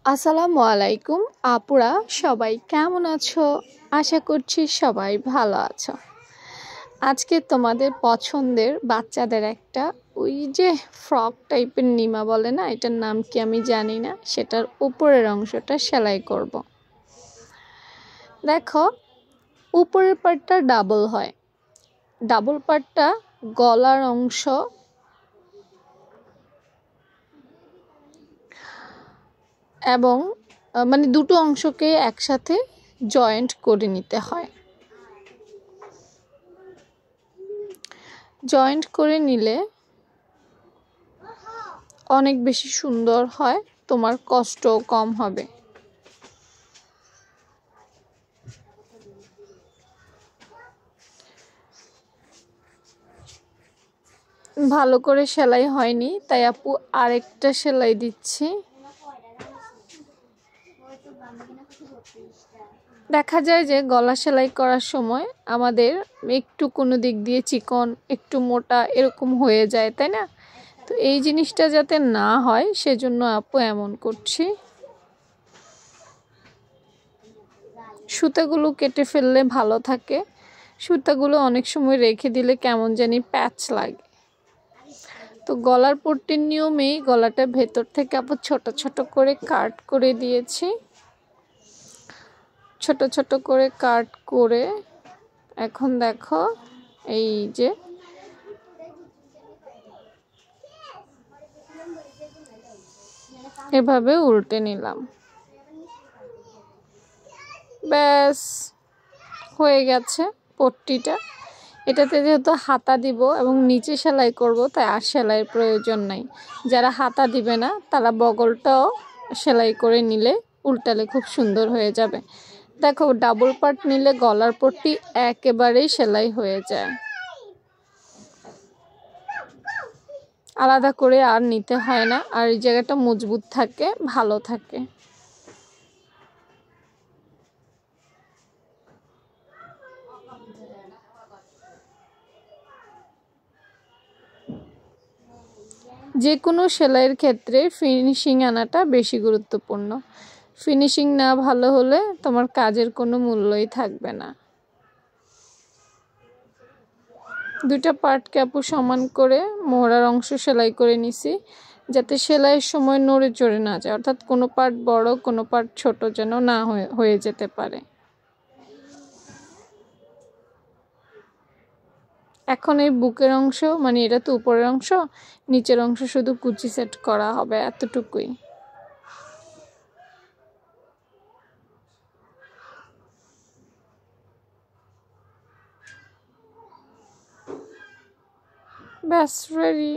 আসসালামু আলাইকুম আপুরা, সবাই কেমন আছো? আশা করছি সবাই ভালো আছো। আজকে তোমাদের পছন্দের বাচ্চাদের একটা ওই যে ফ্রক টাইপের নিমা বলে না, এটার নাম কি আমি জানি না, সেটার উপরের অংশটা সেলাই করব। দেখো, উপরের পার্টটা ডাবল হয়, ডাবল পার্টটা গলার অংশ এবং মানে দুটো অংশকে একসাথে জয়েন্ট করে নিতে হয়। জয়েন্ট করে নিলে অনেক বেশি সুন্দর হয়, তোমার কষ্টও কম হবে। ভালো করে সেলাই হয়নি, তাই আপু আরেকটা সেলাই দিচ্ছি। দেখা যায় যে গলা সেলাই করার সময় আমাদের একটু কোনো দিক দিয়ে চিকন, একটু মোটা এরকম হয়ে যায়, তাই না? তো এই জিনিসটা যাতে না হয় সেজন্য আপু এমন করছি। সুতাগুলো কেটে ফেললে ভালো থাকে, সুতাগুলো অনেক সময় রেখে দিলে কেমন জানি প্যাচ লাগে। তো গলার পট্টির নিয়মেই গলাটা ভেতর থেকে আপু ছোট ছোট করে কাট করে দিয়েছি। ছোট ছোট করে কাট করে এখন দেখো এই যে এভাবে উল্টে নিলাম, ব্যাস হয়ে গেছে পট্টিটা। এটাতে যেহেতু হাতা দিব এবং নিচে সেলাই করব, তাই আর সেলাইয়ের প্রয়োজন নাই। যারা হাতা দিবে না তারা বগলটাও সেলাই করে নিলে উল্টালে খুব সুন্দর হয়ে যাবে। দেখো, ডাবল পার্ট নিলে গলার পট্টি একেবারেই সেলাই হয়ে যায়, আলাদা করে আর নিতে হয় না, আর এই জায়গাটা মজবুত থাকে, ভালো থাকে। যে কোনো সেলাইয়ের ক্ষেত্রে ফিনিশিং আনাটা বেশি গুরুত্বপূর্ণ। ফিনিশিং না ভালো হলে তোমার কাজের কোনো মূল্যই থাকবে না। দুইটা পার্টকে আপু সমান করে মোহরার অংশ সেলাই করে নিছি, যাতে সেলাইয়ের সময় নড়ে চড়ে না যায়, অর্থাৎ কোনো পার্ট বড় কোনো পার্ট ছোট যেন না হয়ে যেতে পারে। এখন এই বুকের অংশ, মানে এটা তো উপরের অংশ, নিচের অংশ শুধু কুচি সেট করা হবে, এতটুকুই। ব্যাস রেডি।